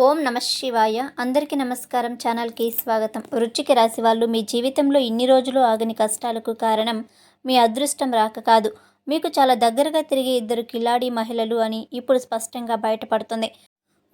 ఓం నమ శివాయ. అందరికీ నమస్కారం. ఛానల్కి స్వాగతం. వృశ్చిక రాశి వాళ్ళు మీ జీవితంలో ఇన్ని రోజులు ఆగని కష్టాలకు కారణం మీ అదృష్టం రాక కాదు, మీకు చాలా దగ్గరగా తిరిగే ఇద్దరు కిలాడి మహిళలు అని ఇప్పుడు స్పష్టంగా బయటపడుతుంది.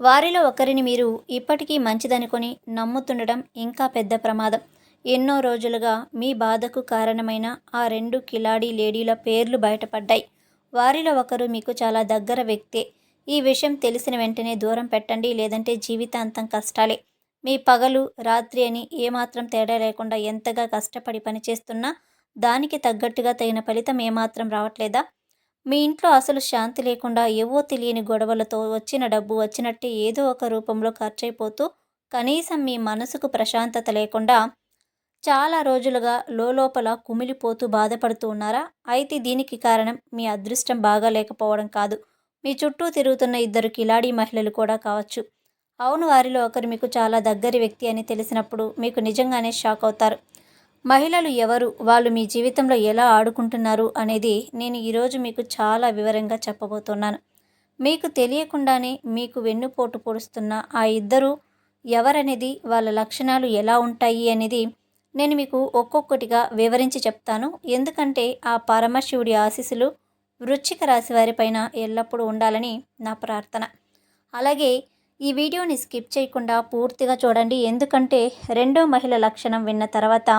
వారిలో ఒకరిని మీరు ఇప్పటికీ మంచిదనుకొని నమ్ముతుండడం ఇంకా పెద్ద ప్రమాదం. ఎన్నో రోజులుగా మీ బాధకు కారణమైన ఆ రెండు కిలాడి లేడీల పేర్లు బయటపడ్డాయి. వారిలో ఒకరు మీకు చాలా దగ్గర వ్యక్తే. ఈ విషయం తెలిసిన వెంటనే దూరం పెట్టండి, లేదంటే జీవితాంతం కష్టాలే. మీ పగలు రాత్రి అని ఏమాత్రం తేడా లేకుండా ఎంతగా కష్టపడి పనిచేస్తున్నా దానికి తగ్గట్టుగా తగిన ఫలితం ఏమాత్రం రావట్లేదా? మీ ఇంట్లో అసలు శాంతి లేకుండా ఏవో తెలియని గొడవలతో వచ్చిన డబ్బు వచ్చినట్టే ఏదో ఒక రూపంలో ఖర్చయిపోతూ కనీసం మీ మనసుకు ప్రశాంతత లేకుండా చాలా రోజులుగా లోపల కుమిలిపోతూ బాధపడుతూ ఉన్నారా? అయితే దీనికి కారణం మీ అదృష్టం బాగా లేకపోవడం కాదు, మీ చుట్టూ తిరుగుతున్న ఇద్దరు కిలాడీ మహిళలు కూడా కావచ్చు. అవును, వారిలో ఒకరు మీకు చాలా దగ్గరి వ్యక్తి అని తెలిసినప్పుడు మీకు నిజంగానే షాక్ అవుతారు. మహిళలు ఎవరు, వాళ్ళు మీ జీవితంలో ఎలా ఆడుకుంటున్నారు అనేది నేను ఈరోజు మీకు చాలా వివరంగా చెప్పబోతున్నాను. మీకు తెలియకుండానే మీకు వెన్నుపోటు పొడుస్తున్న ఆ ఇద్దరు ఎవరనేది, వాళ్ళ లక్షణాలు ఎలా ఉంటాయి అనేది నేను మీకు ఒక్కొక్కటిగా వివరించి చెప్తాను. ఎందుకంటే ఆ పరమశివుడి ఆశీస్సులు వృశ్చిక రాశి వారిపైన ఎల్లప్పుడూ ఉండాలని నా ప్రార్థన. అలాగే ఈ వీడియోని స్కిప్ చేయకుండా పూర్తిగా చూడండి, ఎందుకంటే రెండో మహిళ లక్షణం విన్న తర్వాత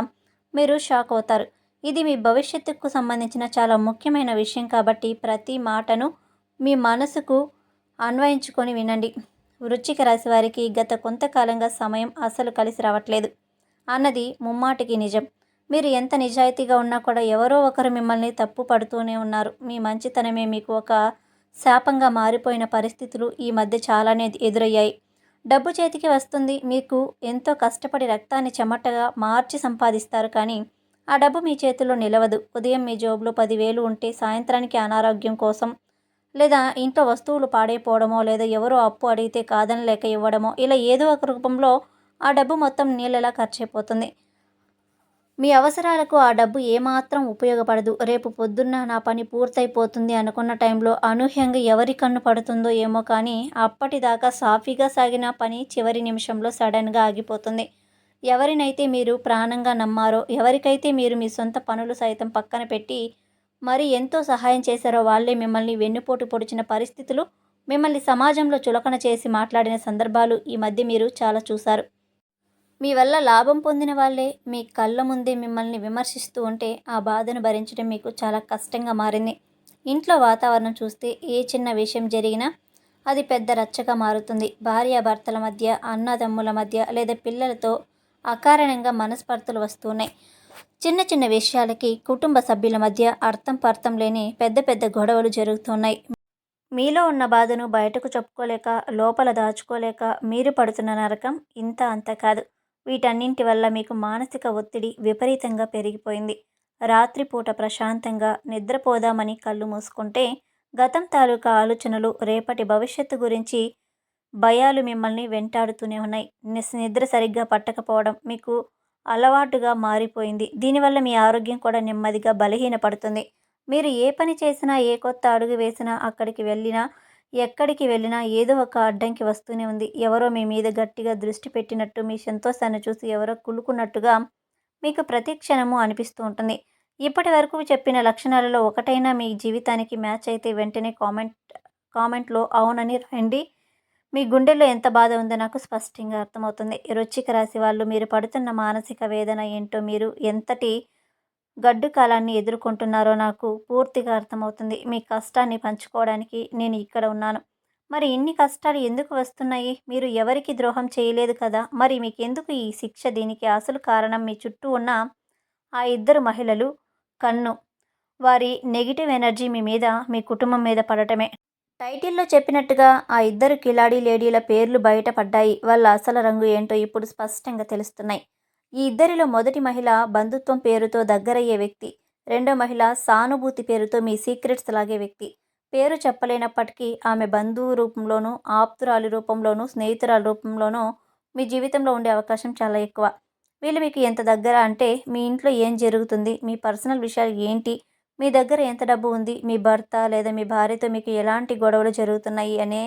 మీరు షాక్ అవుతారు. ఇది మీ భవిష్యత్తుకు సంబంధించిన చాలా ముఖ్యమైన విషయం కాబట్టి ప్రతి మాటను మీ మనసుకు అన్వయించుకొని వినండి. వృశ్చిక రాశి వారికి గత కొంతకాలంగా సమయం అసలు కలిసి రావట్లేదు అన్నది ముమ్మాటికి నిజం. మీరు ఎంత నిజాయితీగా ఉన్నా కూడా ఎవరో ఒకరు మిమ్మల్ని తప్పు పడుతూనే ఉన్నారు. మీ మంచితనమే మీకు ఒక శాపంగా మారిపోయిన పరిస్థితులు ఈ మధ్య చాలానే ఎదురయ్యాయి. డబ్బు చేతికి వస్తుంది, మీకు ఎంతో కష్టపడి రక్తాన్ని చెమటగా మార్చి సంపాదిస్తారు, కానీ ఆ డబ్బు మీ చేతిలో నిలవదు. ఉదయం మీ జోబులో 10,000 ఉంటే సాయంత్రానికి అనారోగ్యం కోసం, లేదా ఇంట్లో వస్తువులు పాడైపోవడమో, లేదా ఎవరో అప్పు అడిగితే కాదనలేక ఇవ్వడమో, ఇలా ఏదో ఒక రూపంలో ఆ డబ్బు మొత్తం నీళ్ళలా ఖర్చయిపోతుంది. మీ అవసరాలకు ఆ డబ్బు ఏమాత్రం ఉపయోగపడదు. రేపు పొద్దున్న నా పని పూర్తయిపోతుంది అనుకున్న టైంలో అనూహ్యంగా ఎవరి కన్ను పడుతుందో ఏమో కానీ అప్పటిదాకా సాఫీగా సాగిన పని చివరి నిమిషంలో సడన్గా ఆగిపోతుంది. ఎవరినైతే మీరు ప్రాణంగా నమ్మారో, ఎవరికైతే మీరు మీ సొంత పనులు సైతం పక్కన పెట్టి మరి ఎంతో సహాయం చేశారో వాళ్ళే మిమ్మల్ని వెన్నుపోటు పొడిచిన పరిస్థితులు, మిమ్మల్ని సమాజంలో చులకన చేసి మాట్లాడిన సందర్భాలు ఈ మధ్య మీరు చాలా చూశారు. మీ వల్ల లాభం పొందిన వాళ్ళే మీ కళ్ళ ముందే మిమ్మల్ని విమర్శిస్తూ ఉంటే ఆ బాధను భరించడం మీకు చాలా కష్టంగా మారింది. ఇంట్లో వాతావరణం చూస్తే ఏ చిన్న విషయం జరిగినా అది పెద్ద రచ్చగా మారుతుంది. భార్యాభర్తల మధ్య, అన్నదమ్ముల మధ్య, లేదా పిల్లలతో అకారణంగా మనస్పర్ధలు వస్తున్నాయి. చిన్న చిన్న విషయాలకి కుటుంబ సభ్యుల మధ్య అర్థం పర్థం లేని పెద్ద పెద్ద గొడవలు జరుగుతున్నాయి. మీలో ఉన్న బాధను బయటకు చెప్పుకోలేక, లోపల దాచుకోలేక మీరు పడుతున్న నరకం ఇంత అంత కాదు. వీటన్నింటి వల్ల మీకు మానసిక ఒత్తిడి విపరీతంగా పెరిగిపోయింది. రాత్రిపూట ప్రశాంతంగా నిద్రపోదామని కళ్ళు మూసుకుంటే గతం తాలూకా ఆలోచనలు, రేపటి భవిష్యత్తు గురించి భయాలు మిమ్మల్ని వెంటాడుతూనే ఉన్నాయి. నిద్ర సరిగ్గా పట్టకపోవడం మీకు అలవాటుగా మారిపోయింది. దీనివల్ల మీ ఆరోగ్యం కూడా నెమ్మదిగా బలహీనపడుతుంది. మీరు ఏ పని చేసినా, ఏ కొత్త అడుగు వేసినా, ఎక్కడికి వెళ్ళినా ఏదో ఒక అడ్డంకి వస్తూనే ఉంది. ఎవరో మీ మీద గట్టిగా దృష్టి పెట్టినట్టు, మీ సంతోషాన్ని చూసి ఎవరో కులుకున్నట్టుగా మీకు ప్రతి క్షణము అనిపిస్తూ ఉంటుంది. ఇప్పటి వరకు చెప్పిన లక్షణాలలో ఒకటైనా మీ జీవితానికి మ్యాచ్ అయితే వెంటనే కామెంట్లో అవునని రాయండి. మీ గుండెల్లో ఎంత బాధ ఉందో నాకు స్పష్టంగా అర్థమవుతుంది. వృశ్చిక రాశి వాళ్ళు మీరు పడుతున్న మానసిక వేదన ఏంటో, మీరు ఎంతటి గడ్డు కాలాన్ని ఎదుర్కొంటున్నారో నాకు పూర్తిగా అర్థమవుతుంది. మీ కష్టాన్ని పంచుకోవడానికి నేను ఇక్కడ ఉన్నాను. మరి ఇన్ని కష్టాలు ఎందుకు వస్తున్నాయి? మీరు ఎవరికి ద్రోహం చేయలేదు కదా, మరి మీకెందుకు ఈ శిక్ష? దీనికి అసలు కారణం మీ చుట్టూ ఉన్న ఆ ఇద్దరు మహిళలు కన్ను, వారి నెగిటివ్ ఎనర్జీ మీ మీద, మీ కుటుంబం మీద పడటమే. టైటిల్లో చెప్పినట్టుగా ఆ ఇద్దరు కిలాడీ లేడీల పేర్లు బయటపడ్డాయి. వాళ్ళ అసలు రంగు ఏంటో ఇప్పుడు స్పష్టంగా తెలుస్తున్నాయి. ఈ ఇద్దరిలో మొదటి మహిళ బంధుత్వం పేరుతో దగ్గరయ్యే వ్యక్తి. రెండో మహిళ సానుభూతి పేరుతో మీ సీక్రెట్స్ లాగే వ్యక్తి. పేరు చెప్పలేనప్పటికీ ఆమె బంధువు రూపంలోనూ, ఆప్తురాలి రూపంలోనూ, స్నేహితురాలి రూపంలోనూ మీ జీవితంలో ఉండే అవకాశం చాలా ఎక్కువ. వీళ్ళు మీకు ఎంత దగ్గర అంటే, మీ ఇంట్లో ఏం జరుగుతుంది, మీ పర్సనల్ విషయాలు ఏంటి, మీ దగ్గర ఎంత డబ్బు ఉంది, మీ భర్త లేదా మీ భార్యతో మీకు ఎలాంటి గొడవలు జరుగుతున్నాయి అనే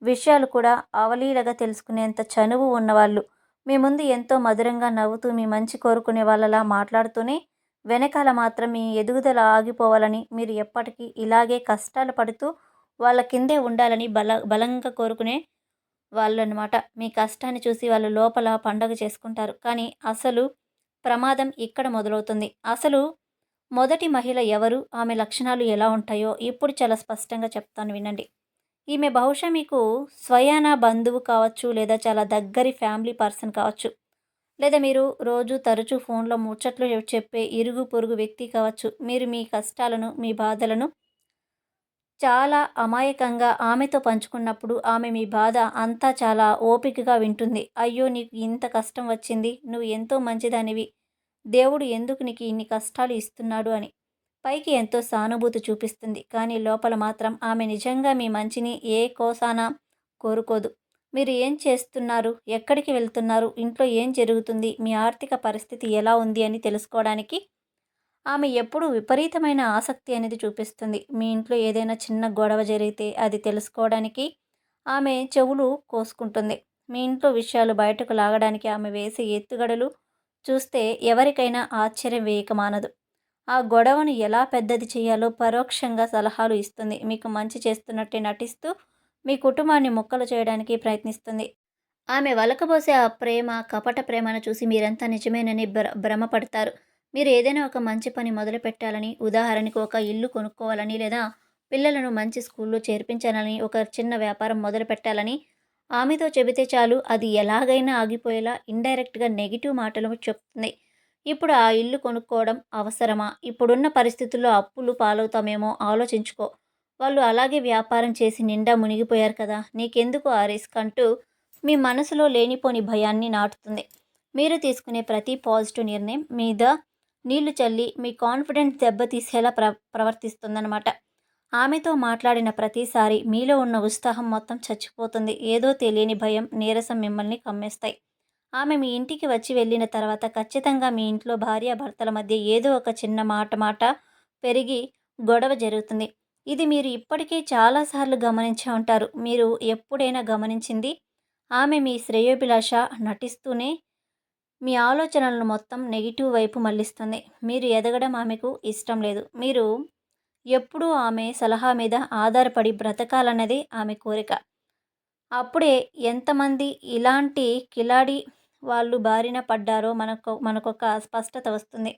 విషయాలు కూడా అవలీలగా తెలుసుకునేంత చనువు ఉన్నవాళ్ళు. మీ ముందు ఎంతో మధురంగా నవ్వుతూ మీ మంచి కోరుకునే వాళ్ళలా మాట్లాడుతూనే, వెనకాల మాత్రం మీ ఎదుగుదల ఆగిపోవాలని, మీరు ఎప్పటికీ ఇలాగే కష్టాలు పడుతూ వాళ్ళ కిందే ఉండాలని బలంగా కోరుకునే వాళ్ళనమాట. మీ కష్టాన్ని చూసి వాళ్ళు లోపల పండగ చేసుకుంటారు. కానీ అసలు ప్రమాదం ఇక్కడ మొదలవుతుంది. అసలు మొదటి మహిళ ఎవరు? ఆమె లక్షణాలు ఎలా ఉంటాయో ఇప్పుడు చాలా స్పష్టంగా చెప్తాను వినండి. ఈమె బహుశా మీకు స్వయానా బంధువు కావచ్చు, లేదా చాలా దగ్గరి ఫ్యామిలీ పర్సన్ కావచ్చు. లేదా మీరు రోజు తరచూ ఫోన్‌లో ముచ్చట్లు చెప్పే ఇరుగు పొరుగు వ్యక్తి కావచ్చు. మీరు మీ కష్టాలను, మీ బాధలను చాలా అమాయకంగా ఆమెతో పంచుకున్నప్పుడు ఆమె మీ బాధ అంతా చాలా ఓపికగా వింటుంది. "అయ్యో! నీకు ఇంత కష్టం వచ్చింది. నువ్వు ఎంతో మంచిదానివి. దేవుడు ఎందుకు నీకు ఇన్ని కష్టాలు ఇస్తున్నాడు" అని. పైకి ఎంతో సానుభూతి చూపిస్తుంది. కానీ లోపల మాత్రం ఆమె నిజంగా మీ మంచిని ఏ కోశాన కోరుకోదు. మీరు ఏం చేస్తున్నారు? ఎక్కడికి వెళ్తున్నారు? ఇంట్లో ఏం జరుగుతుంది? మీ ఆర్థిక పరిస్థితి ఎలా ఉంది అని తెలుసుకోవడానికి ఆమె ఎప్పుడూ విపరీతమైన ఆసక్తి అనేది చూపిస్తుంది. మీ ఇంట్లో ఏదైనా చిన్న గొడవ జరిగితే అది తెలుసుకోవడానికి ఆమె చెవులు కోసుకుంటుంది. మీ ఇంట్లో విషయాలు బయటకు లాగడానికి ఆమె వేసే ఎత్తుగడలు చూస్తే ఎవరికైనా ఆశ్చర్యం వేయక మానదు. ఆ గొడవను ఎలా పెద్దది చేయాలో పరోక్షంగా సలహాలు ఇస్తుంది. మీకు మంచి చేస్తున్నట్టే నటిస్తూ మీ కుటుంబాన్ని ముక్కలు చేయడానికి ప్రయత్నిస్తుంది. ఆమె వలకబోసే ఆ ప్రేమ, కపట ప్రేమను చూసి మీరంతా నిజమేనని భ్రమపడతారు. మీరు ఏదైనా ఒక మంచి పని మొదలుపెట్టాలని, ఉదాహరణకు ఒక ఇల్లు కొనుక్కోవాలని, లేదా పిల్లలను మంచి స్కూల్‌లో చేర్పించాలని, ఒక చిన్న వ్యాపారం మొదలుపెట్టాలని ఆమెతో చెబితే చాలు అది ఎలాగైనా ఆగిపోయేలా ఇండైరెక్ట్‌గా నెగెటివ్ మాటలు చెప్తుంది. ఇప్పుడు ఆ ఇల్లు కొనుక్కోవడం అవసరమా? ఇప్పుడున్న పరిస్థితుల్లో అప్పులు పాలవుతామేమో ఆలోచించుకో. వాళ్ళు అలాగే వ్యాపారం చేసి నిండా మునిగిపోయారు కదా! నీకెందుకు ఆ రిస్క్ అంటూ మీ మనసులో లేనిపోని భయాన్ని నాటుతుంది. మీరు తీసుకునే ప్రతి పాజిటివ్ నిర్ణయం మీద నీళ్లు చల్లి మీ కాన్ఫిడెన్స్ దెబ్బతీసేలా ప్రవర్తిస్తుందన్నమాట. ఆమెతో మాట్లాడిన ప్రతిసారి మీలో ఉన్న ఉత్సాహం మొత్తం చచ్చిపోతుంది. ఏదో తెలియని భయం, నీరసం మిమ్మల్ని కమ్మేస్తాయి. ఆమె మీ ఇంటికి వచ్చి వెళ్ళిన తర్వాత ఖచ్చితంగా మీ ఇంట్లో భార్యాభర్తల మధ్య ఏదో ఒక చిన్న మాట పెరిగి గొడవ జరుగుతుంది. ఇది మీరు ఇప్పటికే చాలాసార్లు గమనించే ఉంటారు. మీరు ఎప్పుడైనా గమనించింది ఆమె మీ శ్రేయోభిలాష నటిస్తూనే మీ ఆలోచనలను మొత్తం నెగిటివ్ వైపు మళ్లిస్తుంది. మీరు ఎదగడం ఆమెకు ఇష్టం లేదు. మీరు ఎప్పుడూ ఆమె సలహా మీద ఆధారపడి బ్రతకాలన్నదే ఆమె కోరిక. అప్పుడే ఎంతమంది ఇలాంటి కిలాడి వాళ్ళు బారిన పడ్డారో మనకొక స్పష్టత వస్తుంది.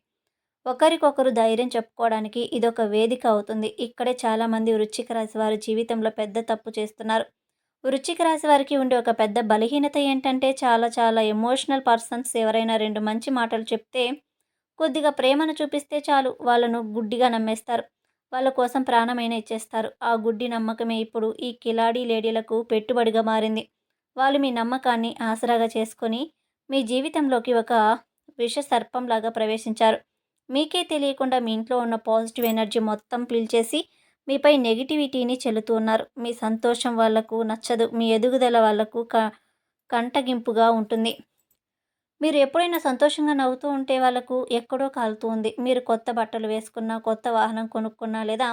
ఒకరికొకరు ధైర్యం చెప్పుకోవడానికి ఇదొక వేదిక అవుతుంది. ఇక్కడే చాలామంది వృశ్చిక రాశి వారి జీవితంలో పెద్ద తప్పు చేస్తున్నారు. వృశ్చిక రాశి వారికి ఉండే ఒక పెద్ద బలహీనత ఏంటంటే చాలా చాలా ఎమోషనల్ పర్సన్స్ ఎవరైనా 2 మంచి మాటలు చెప్తే, కొద్దిగా ప్రేమను చూపిస్తే చాలు వాళ్ళను గుడ్డిగా నమ్మేస్తారు. వాళ్ళ కోసం ప్రాణమైనా ఇచ్చేస్తారు. ఆ గుడ్డి నమ్మకమే ఇప్పుడు ఈ కిలాడీ లేడీలకు పెట్టుబడిగా మారింది. వాళ్ళు మీ నమ్మకాన్ని ఆసరాగా చేసుకొని మీ జీవితంలోకి ఒక విష సర్పంలాగా ప్రవేశించారు. మీకే తెలియకుండా మీ ఇంట్లో ఉన్న పాజిటివ్ ఎనర్జీ మొత్తం పీల్చేసి మీపై నెగిటివిటీని చెల్లుతూ ఉన్నారు. మీ సంతోషం వాళ్ళకు నచ్చదు. మీ ఎదుగుదల వాళ్ళకు కంటగింపుగా ఉంటుంది. మీరు ఎప్పుడైనా సంతోషంగా నవ్వుతూ ఉంటే వాళ్ళకు ఎక్కడో కాలుతూ ఉంది. మీరు కొత్త బట్టలు వేసుకున్నా, కొత్త వాహనం కొనుక్కున్నా, లేదా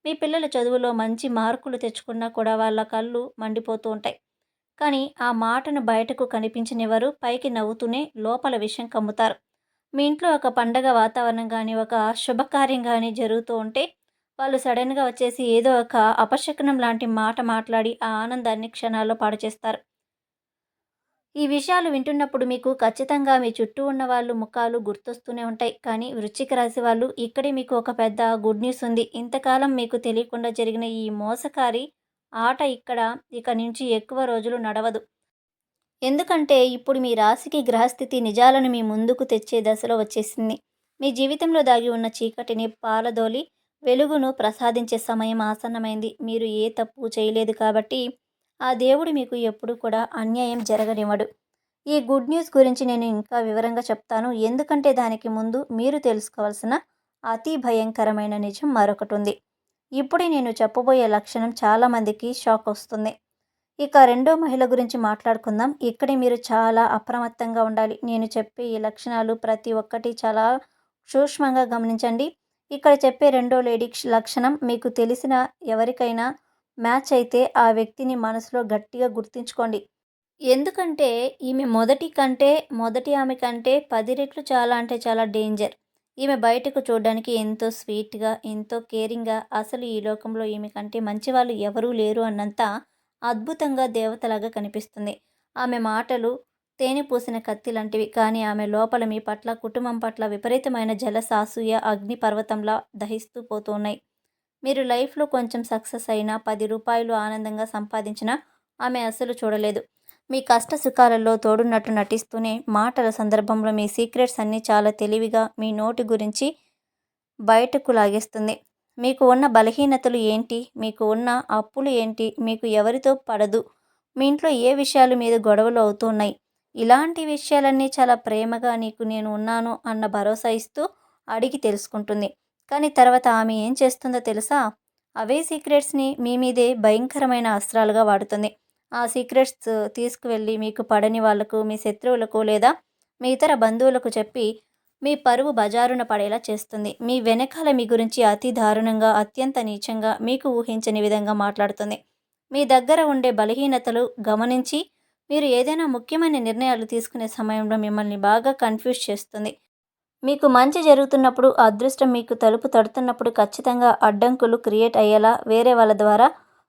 మీ పిల్లల చదువులో మంచి మార్కులు తెచ్చుకున్నా కూడా వాళ్ళ కళ్ళు మండిపోతూ ఉంటాయి. కానీ ఆ మాటను బయటకు కనిపించనివ్వరు. పైకి నవ్వుతూనే లోపల విషం కమ్ముతారు. మీ ఇంట్లో ఒక పండగ వాతావరణం గానీ, ఒక శుభకార్యం గానీ జరుగుతూ ఉంటే వాళ్ళు సడన్‌గా వచ్చేసి ఏదో ఒక అపశకునం లాంటి మాట మాట్లాడి ఆ ఆనందాన్ని క్షణాల్లో పాడు చేస్తారు. ఈ విషయాలు వింటున్నప్పుడు మీకు ఖచ్చితంగా మీ చుట్టూ ఉన్న వాళ్ళు ముఖాలు గుర్తొస్తూనే ఉంటాయి. కానీ వృశ్చిక రాశి వాళ్ళు ఇక్కడే మీకు ఒక పెద్ద గుడ్ న్యూస్ ఉంది. ఇంతకాలం మీకు తెలియకుండా జరిగిన ఈ మోసకారి ఆట ఇక నుంచి ఎక్కువ రోజులు నడవదు. ఎందుకంటే ఇప్పుడు మీ రాశికి గ్రహస్థితి నిజాలను మీ ముందుకు తెచ్చే దశలో వచ్చేసింది. మీ జీవితంలో దాగి ఉన్న చీకటిని పారదోలి వెలుగును ప్రసాదించే సమయం ఆసన్నమైంది. మీరు ఏ తప్పు చేయలేదు కాబట్టి ఆ దేవుడు మీకు ఎప్పుడు కూడా అన్యాయం జరగనివ్వడు. ఈ గుడ్ న్యూస్ గురించి నేను ఇంకా వివరంగా చెప్తాను. ఎందుకంటే దానికి ముందు మీరు తెలుసుకోవాల్సిన అతి భయంకరమైన నిజం మరొకటి ఉంది. ఇప్పుడే నేను చెప్పబోయే లక్షణం చాలామందికి షాక్ వస్తుంది. ఇక రెండో మహిళ గురించి మాట్లాడుకుందాం. ఇక్కడే మీరు చాలా అప్రమత్తంగా ఉండాలి. నేను చెప్పే ఈ లక్షణాలు ప్రతి ఒక్కటి చాలా సూక్ష్మంగా గమనించండి. ఇక్కడ చెప్పే రెండో లేడీ లక్షణం మీకు తెలిసిన ఎవరికైనా మ్యాచ్ అయితే ఆ వ్యక్తిని మనసులో గట్టిగా గుర్తుంచుకోండి. ఎందుకంటే ఈమె మొదటి ఆమె కంటే 10 రెట్లు చాలా అంటే చాలా డేంజర్. ఈమె బయటకు చూడడానికి ఎంతో స్వీట్‌గా, ఎంతో కేరింగ్‌గా, అసలు ఈ లోకంలో ఈమె కంటే మంచివాళ్ళు ఎవరూ లేరు అన్నంత అద్భుతంగా దేవతలాగా కనిపిస్తుంది. ఆమె మాటలు తేనె పూసిన కత్తి లాంటివి. కానీ ఆమె లోపల మీ పట్ల, కుటుంబం పట్ల విపరీతమైన జలస్, అసూయ అగ్ని పర్వతంలా దహిస్తూ పోతూ ఉన్నాయి. మీరు లైఫ్‌లో కొంచెం సక్సెస్ అయినా, రూ. 10 ఆనందంగా సంపాదించినా ఆమె అస్సలు చూడలేదు. మీ కష్ట సుఖాలలో తోడున్నట్టు నటిస్తూనే, మాటల సందర్భంలో మీ సీక్రెట్స్ అన్నీ చాలా తెలివిగా మీ నోటి గురించి బయటకు లాగేస్తుంది. మీకు ఉన్న బలహీనతలు ఏంటి? మీకు ఉన్న అప్పులు ఏంటి? మీకు ఎవరితో పడదు? మీ ఇంట్లో ఏ విషయాల మీద గొడవలు అవుతున్నాయి? ఇలాంటి విషయాలన్నీ చాలా ప్రేమగా నీకు నేను ఉన్నాను అన్న భరోసా ఇస్తూ అడిగి తెలుసుకుంటుంది. కానీ తర్వాత ఆమె ఏం చేస్తుందో తెలుసా? అవే సీక్రెట్స్‌ని మీ మీదే భయంకరమైన అస్త్రాలుగా వాడుతుంది. ఆ సీక్రెట్స్ తీసుకువెళ్ళి మీకు పడని వాళ్లకు, మీ శత్రువులకు లేదా మీ ఇతర బంధువులకు చెప్పి మీ పరువు బజారున పడేలా చేస్తుంది. మీ వెనకాల మీ గురించి అతి దారుణంగా, అత్యంత నీచంగా, మీకు ఊహించని విధంగా మాట్లాడుతుంది. మీ దగ్గర ఉండే బలహీనతలు గమనించి మీరు ఏదైనా ముఖ్యమైన నిర్ణయాలు తీసుకునే సమయంలో మిమ్మల్ని బాగా కన్‌ఫ్యూజ్ చేస్తుంది. మీకు మంచి జరుగుతున్నప్పుడు, అదృష్టం మీకు తలుపు తడుతున్నప్పుడు ఖచ్చితంగా అడ్డంకులు క్రియేట్ అయ్యేలా వేరే వాళ్ళ ద్వారా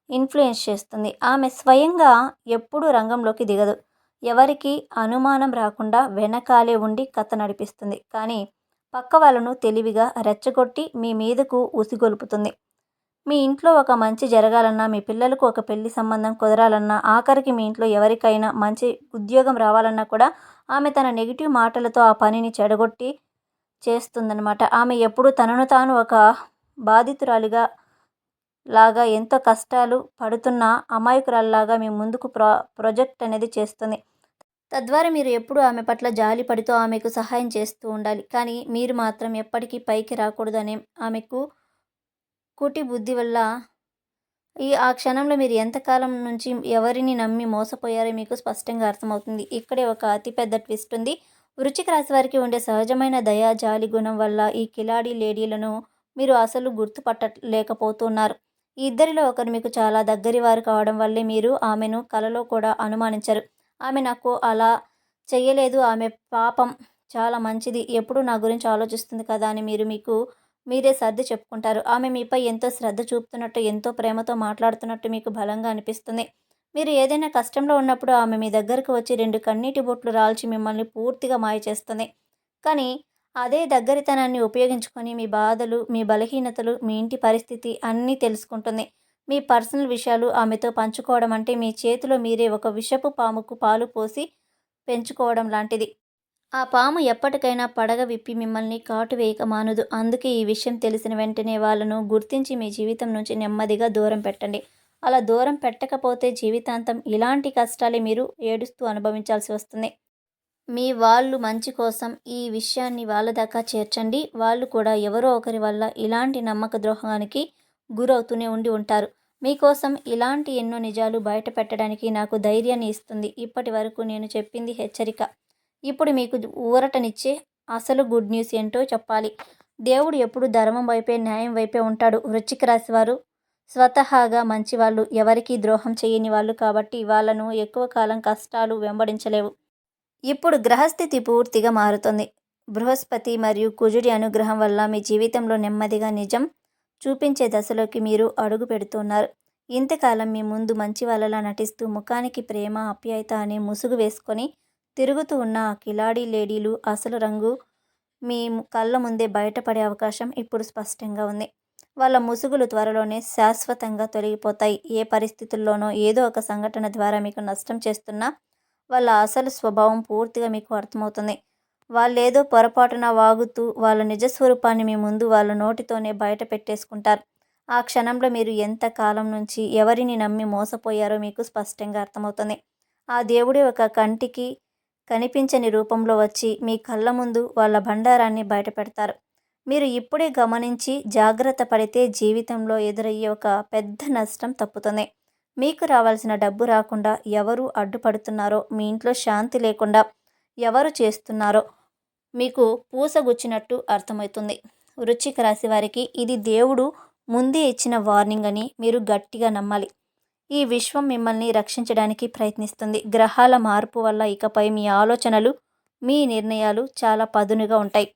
ఇన్‌ఫ్లుయెన్స్ చేస్తుంది. ఆమె స్వయంగా ఎప్పుడూ రంగంలోకి దిగదు. ఎవరికీ అనుమానం రాకుండా వెనకాలే ఉండి కథ నడిపిస్తుంది. కానీ పక్క వాళ్ళను తెలివిగా రెచ్చగొట్టి మీ మీదకు ఉసిగొల్పుతుంది. మీ ఇంట్లో ఒక మంచి జరగాలన్నా, మీ పిల్లలకు ఒక పెళ్లి సంబంధం కుదరాలన్నా, ఆఖరికి మీ ఇంట్లో ఎవరికైనా మంచి ఉద్యోగం రావాలన్నా కూడా ఆమె తన నెగెటివ్ మాటలతో ఆ పనిని చెడగొట్టి చేస్తుందనమాట. ఆమె ఎప్పుడూ తనను తాను ఒక బాధితురాలిగా లాగా ఎంతో కష్టాలు పడుతున్న అమాయకురాలిలాగా మీ ముందుకు ప్రొజెక్ట్ అనేది చేస్తుంది. తద్వారా మీరు ఎప్పుడూ ఆమె పట్ల జాలి పడుతూ ఆమెకు సహాయం చేస్తూ ఉండాలి. కానీ మీరు మాత్రం ఎప్పటికీ పైకి రాకూడదనే ఆమెకు కుటి బుద్ధి వల్ల ఆ క్షణంలో మీరు ఎంతకాలం నుంచి ఎవరిని నమ్మి మోసపోయారో మీకు స్పష్టంగా అర్థమవుతుంది. ఇక్కడే ఒక అతిపెద్ద ట్విస్ట్ ఉంది. వృశ్చిక రాశి వారికి ఉండే సహజమైన దయ, జాలి గుణం వల్ల ఈ కిలాడి లేడీలను మీరు అసలు గుర్తుపట్టలేకపోతున్నారు. ఈ ఇద్దరిలో ఒకరు మీకు చాలా దగ్గరి వారు కావడం వల్లే మీరు ఆమెను కలలో కూడా అనుమానించరు. ఆమె నాకు అలా చెయ్యలేదు, ఆమె పాపం చాలా మంచిది, ఎప్పుడూ నా గురించి ఆలోచిస్తుంది కదా అని మీకు మీరే సర్ది చెప్పుకుంటారు. ఆమె మీపై ఎంతో శ్రద్ధ చూపుతున్నట్టు, ఎంతో ప్రేమతో మాట్లాడుతున్నట్టు మీకు బలంగా అనిపిస్తుంది. మీరు ఏదైనా కష్టంలో ఉన్నప్పుడు ఆమె మీ దగ్గరకు వచ్చి 2 కన్నీటి బొట్లు రాల్చి మిమ్మల్ని పూర్తిగా మాయ చేస్తుంది. కానీ అదే దగ్గరితనాన్ని ఉపయోగించుకొని మీ బాధలు, మీ బలహీనతలు, మీ ఇంటి పరిస్థితి అన్నీ తెలుసుకుంటుంది. మీ పర్సనల్ విషయాలు ఆమెతో పంచుకోవడం అంటే మీ చేతిలో మీరే ఒక విషపు పాముకు పాలు పోసి పెంచుకోవడం లాంటిది. ఆ పాము ఎప్పటికైనా పడగ విప్పి మిమ్మల్ని కాటు వేయక మానదు. అందుకే ఈ విషయం తెలిసిన వెంటనే వాళ్ళను గుర్తించి మీ జీవితం నుంచి నెమ్మదిగా దూరం పెట్టండి. అలా దూరం పెట్టకపోతే జీవితాంతం ఇలాంటి కష్టాలే మీరు ఏడుస్తూ అనుభవించాల్సి వస్తుంది. మీ వాళ్ళు మంచి కోసం ఈ విషయాన్ని వాళ్ళ దాకా చేర్చండి. వాళ్ళు కూడా ఎవరో ఒకరి వల్ల ఇలాంటి నమ్మక ద్రోహానికి గురవుతూనే ఉండి ఉంటారు. మీకోసం ఇలాంటి ఎన్నో నిజాలు బయట పెట్టడానికి నాకు ధైర్యాన్ని ఇస్తుంది. ఇప్పటి వరకు నేను చెప్పింది హెచ్చరిక. ఇప్పుడు మీకు ఊరటనిచ్చే అసలు గుడ్ న్యూస్ ఏంటో చెప్పాలి. దేవుడు ఎప్పుడు ధర్మం వైపే, న్యాయం వైపే ఉంటాడు. వృశ్చిక రాశి వారు స్వతహాగా మంచివాళ్ళు, ఎవరికీ ద్రోహం చేయని వాళ్ళు కాబట్టి వాళ్ళను ఎక్కువ కాలం కష్టాలు వెంబడించలేవు. ఇప్పుడు గ్రహస్థితి పూర్తిగా మారుతుంది. బృహస్పతి మరియు కుజుడి అనుగ్రహం వల్ల మీ జీవితంలో నెమ్మదిగా నిజం చూపించే దశలోకి మీరు అడుగు పెడుతున్నారు. ఇంతకాలం మీ ముందు మంచి వాళ్ళలా నటిస్తూ ముఖానికి ప్రేమ, ఆప్యాయత అనే ముసుగు వేసుకొని తిరుగుతూ ఉన్న ఆ కిలాడీ లేడీలు అసలు రంగు మీ కళ్ళ ముందే బయటపడే అవకాశం ఇప్పుడు స్పష్టంగా ఉంది. వాళ్ళ ముసుగులు త్వరలోనే శాశ్వతంగా తొలగిపోతాయి. ఏ పరిస్థితుల్లోనో ఏదో ఒక సంఘటన ద్వారా మీకు నష్టం చేస్తున్నా వాళ్ళ అసలు స్వభావం పూర్తిగా మీకు అర్థమవుతుంది. వాళ్ళేదో పొరపాటున వాగుతూ వాళ్ళ నిజస్వరూపాన్ని మీ ముందు వాళ్ళ నోటితోనే బయట పెట్టేసుకుంటారు. ఆ క్షణంలో మీరు ఎంత కాలం నుంచి ఎవరిని నమ్మి మోసపోయారో మీకు స్పష్టంగా అర్థమవుతుంది. ఆ దేవుడే ఒక కంటికి కనిపించని రూపంలో వచ్చి మీ కళ్ళ ముందు వాళ్ళ బండారాన్ని బయటపెడతారు. మీరు ఇప్పుడే గమనించి జాగ్రత్త పడితే జీవితంలో ఎదురయ్యే ఒక పెద్ద నష్టం తప్పుతుంది. మీకు రావాల్సిన డబ్బు రాకుండా ఎవరు అడ్డుపడుతున్నారో, మీ ఇంట్లో శాంతి లేకుండా ఎవరు చేస్తున్నారో మీకు పూసగుచ్చినట్టు అర్థమవుతుంది. వృశ్చిక రాశి వారికి ఇది దేవుడు ముందే ఇచ్చిన వార్నింగ్ అని మీరు గట్టిగా నమ్మాలి. ఈ విశ్వం మిమ్మల్ని రక్షించడానికి ప్రయత్నిస్తుంది. గ్రహాల మార్పు వల్ల ఇకపై మీ ఆలోచనలు, మీ నిర్ణయాలు చాలా పదునుగా ఉంటాయి.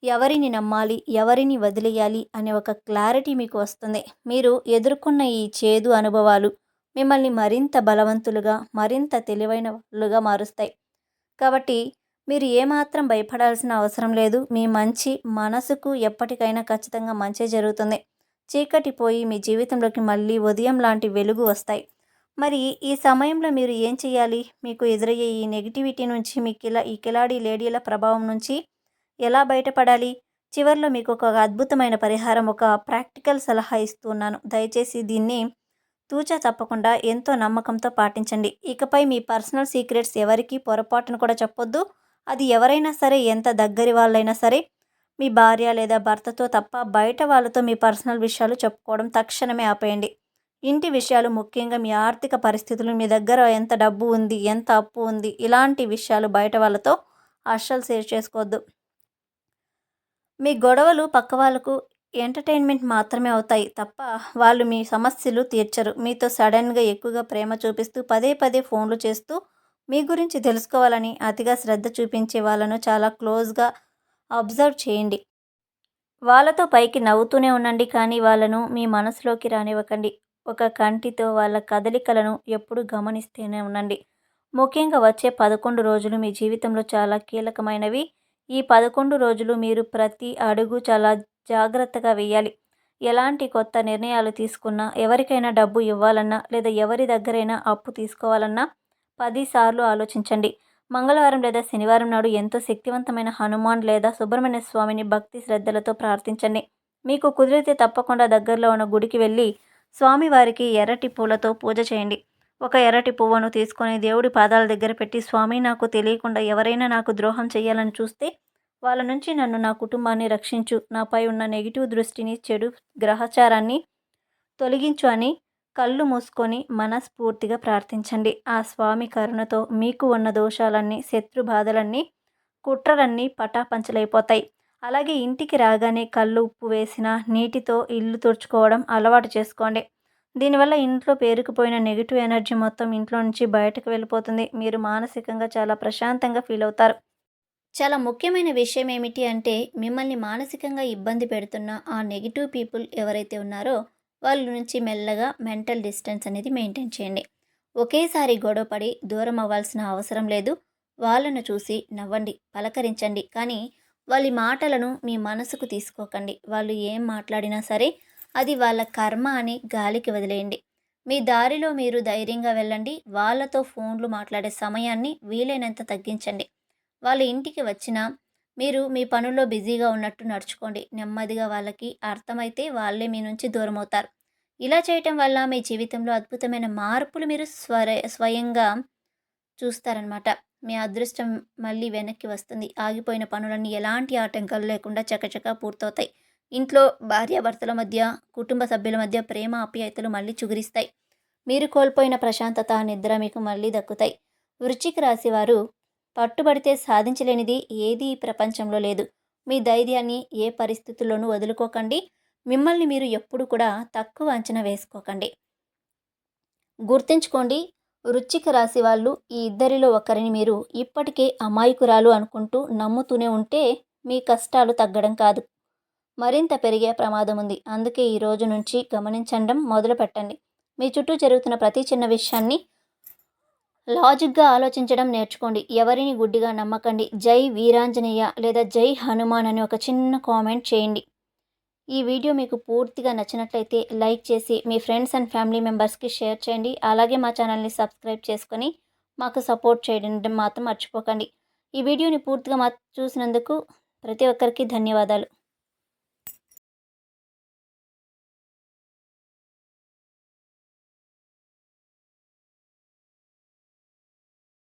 ఎవరిని నమ్మాలి, ఎవరిని వదిలేయాలి అనే ఒక క్లారిటీ మీకు వస్తుంది. మీరు ఎదుర్కొన్న ఈ చేదు అనుభవాలు మిమ్మల్ని మరింత బలవంతులుగా, మరింత తెలివైన వాళ్ళుగా మారుస్తాయి. కాబట్టి మీరు ఏమాత్రం భయపడాల్సిన అవసరం లేదు. మీ మంచి మనసుకు ఎప్పటికైనా ఖచ్చితంగా మంచే జరుగుతుంది. చీకటి పోయి మీ జీవితంలోకి మళ్ళీ ఉదయం లాంటి వెలుగు వస్తాయి. మరి ఈ సమయంలో మీరు ఏం చేయాలి? మీకు ఎదురయ్యే ఈ నెగిటివిటీ నుంచి, ఈ కిలాడి లేడీల ప్రభావం నుంచి ఎలా బయటపడాలి? చివర్లో మీకు ఒక అద్భుతమైన పరిహారం, ఒక ప్రాక్టికల్ సలహా ఇస్తున్నాను. దయచేసి దీన్ని తూచా తప్పకుండా ఎంతో నమ్మకంతో పాటించండి. ఇకపై మీ పర్సనల్ సీక్రెట్స్ ఎవరికీ పొరపాటును కూడా చెప్పొద్దు. అది ఎవరైనా సరే, ఎంత దగ్గరి వాళ్ళైనా సరే, మీ భార్య లేదా భర్తతో తప్ప బయట వాళ్ళతో మీ పర్సనల్ విషయాలు చెప్పుకోవడం తక్షణమే ఆపేయండి. ఇంటి విషయాలు, ముఖ్యంగా మీ ఆర్థిక పరిస్థితులు, మీ దగ్గర ఎంత డబ్బు ఉంది, ఎంత అప్పు ఉంది, ఇలాంటి విషయాలు బయట వాళ్ళతో అస్సలు షేర్ చేసుకోవద్దు. మీ గొడవలు పక్క వాళ్ళకు ఎంటర్టైన్మెంట్ మాత్రమే అవుతాయి తప్ప వాళ్ళు మీ సమస్యలు తీర్చరు. మీతో సడన్గా ఎక్కువగా ప్రేమ చూపిస్తూ పదే పదే ఫోన్లు చేస్తూ మీ గురించి తెలుసుకోవాలని అతిగా శ్రద్ధ చూపించే వాళ్ళను చాలా క్లోజ్గా అబ్జర్వ్ చేయండి. వాళ్ళతో పైకి నవ్వుతూనే ఉండండి, కానీ వాళ్ళను మీ మనసులోకి రానివ్వకండి. ఒక కంటితో వాళ్ళ కదలికలను ఎప్పుడు గమనిస్తూనే ఉండండి. ముఖ్యంగా వచ్చే 11 రోజులు మీ జీవితంలో చాలా కీలకమైనవి. ఈ 11 రోజులు మీరు ప్రతి అడుగు చాలా జాగ్రత్తగా వేయాలి. ఎలాంటి కొత్త నిర్ణయాలు తీసుకున్నా, ఎవరికైనా డబ్బు ఇవ్వాలన్నా లేదా ఎవరి దగ్గరైనా అప్పు తీసుకోవాలన్నా 10 సార్లు ఆలోచించండి. మంగళవారం లేదా శనివారం నాడు ఎంతో శక్తివంతమైన హనుమాన్ లేదా సుబ్రహ్మణ్య స్వామిని భక్తి శ్రద్ధలతో ప్రార్థించండి. మీకు కుదిరితే తప్పకుండా దగ్గరలో ఉన్న గుడికి వెళ్ళి స్వామివారికి ఎర్రటి పూలతో పూజ చేయండి. ఒక ఎర్రటి పువ్వును తీసుకొని దేవుడి పాదాల దగ్గర పెట్టి, స్వామి, నాకు తెలియకుండా ఎవరైనా నాకు ద్రోహం చేయాలని చూస్తే వాళ్ళ నుంచి నన్ను, నా కుటుంబాన్ని రక్షించు. నాపై ఉన్న నెగిటివ్ దృష్టిని, చెడు గ్రహచారాన్ని తొలగించు అని కళ్ళు మూసుకొని మనస్ఫూర్తిగా ప్రార్థించండి. ఆ స్వామి కరుణతో మీకు ఉన్న దోషాలన్నీ, శత్రు బాధలన్నీ, కుట్రలన్నీ పటాపంచలైపోతాయి. అలాగే ఇంటికి రాగానే కళ్ళు ఉప్పు వేసిన నీటితో ఇల్లు తుడుచుకోవడం అలవాటు చేసుకోండి. దీనివల్ల ఇంట్లో పేరుకుపోయిన నెగిటివ్ ఎనర్జీ మొత్తం ఇంట్లో నుంచి బయటకు వెళ్ళిపోతుంది. మీరు మానసికంగా చాలా ప్రశాంతంగా ఫీల్ అవుతారు. చాలా ముఖ్యమైన విషయం ఏమిటి అంటే, మిమ్మల్ని మానసికంగా ఇబ్బంది పెడుతున్న ఆ నెగిటివ్ పీపుల్ ఎవరైతే ఉన్నారో వాళ్ళ నుంచి మెల్లగా మెంటల్ డిస్టెన్స్ అనేది మెయింటైన్ చేయండి. ఒకేసారి గొడవపడి దూరం అవ్వాల్సిన అవసరం లేదు. వాళ్ళను చూసి నవ్వండి, పలకరించండి, కానీ వాళ్ళ మాటలను మీ మనసుకు తీసుకోకండి. వాళ్ళు ఏం మాట్లాడినా సరే అది వాళ్ళ కర్మ అని గాలికి వదిలేయండి. మీ దారిలో మీరు ధైర్యంగా వెళ్ళండి. వాళ్ళతో ఫోన్లు మాట్లాడే సమయాన్ని వీలైనంత తగ్గించండి. వాళ్ళ ఇంటికి వచ్చినా మీరు మీ పనుల్లో బిజీగా ఉన్నట్టు నడుచుకోండి. నెమ్మదిగా వాళ్ళకి అర్థమైతే వాళ్ళే మీ నుంచి దూరం అవుతారు. ఇలా చేయటం వల్ల మీ జీవితంలో అద్భుతమైన మార్పులు మీరు స్వయంగా చూస్తారనమాట. మీ అదృష్టం మళ్ళీ వెనక్కి వస్తుంది. ఆగిపోయిన పనులన్నీ ఎలాంటి ఆటంకాలు లేకుండా చకచకా పూర్తవుతాయి. ఇంట్లో భార్యాభర్తల మధ్య, కుటుంబ సభ్యుల మధ్య ప్రేమ, ఆప్యాయతలు మళ్ళీ చిగురిస్తాయి. మీరు కోల్పోయిన ప్రశాంతత, నిద్ర మీకు మళ్ళీ దక్కుతాయి. వృశ్చిక రాశి వారు, పట్టుబడితే సాధించలేనిది ఏదీ ఈ ప్రపంచంలో లేదు. మీ ధైర్యాన్ని ఏ పరిస్థితుల్లోనూ వదులుకోకండి. మిమ్మల్ని మీరు ఎప్పుడు కూడా తక్కువ అంచనా వేసుకోకండి. గుర్తుంచుకోండి, వృశ్చిక రాశి వాళ్ళు ఈ ఇద్దరిలో ఒకరిని మీరు ఇప్పటికే అమాయకురాలు అనుకుంటూ నమ్ముతూనే ఉంటే మీ కష్టాలు తగ్గడం కాదు, మరింత పెరిగే ప్రమాదం ఉంది. అందుకే ఈ రోజు నుంచి గమనించడం మొదలు పెట్టండి. మీ చుట్టూ జరుగుతున్న ప్రతి చిన్న విషయాన్ని లాజిక్గా ఆలోచించడం నేర్చుకోండి. ఎవరిని గుడ్డిగా నమ్మకండి. జై వీరాంజనేయ లేదా జై హనుమాన్ అని ఒక చిన్న కామెంట్ చేయండి. ఈ వీడియో మీకు పూర్తిగా నచ్చినట్లయితే లైక్ చేసి మీ ఫ్రెండ్స్ అండ్ ఫ్యామిలీ మెంబర్స్కి షేర్ చేయండి. అలాగే మా ఛానల్ని సబ్స్క్రైబ్ చేసుకొని మాకు సపోర్ట్ చేయడం మాత్రం మర్చిపోకండి. ఈ వీడియోని పూర్తిగా చూసినందుకు ప్రతి ఒక్కరికి ధన్యవాదాలు.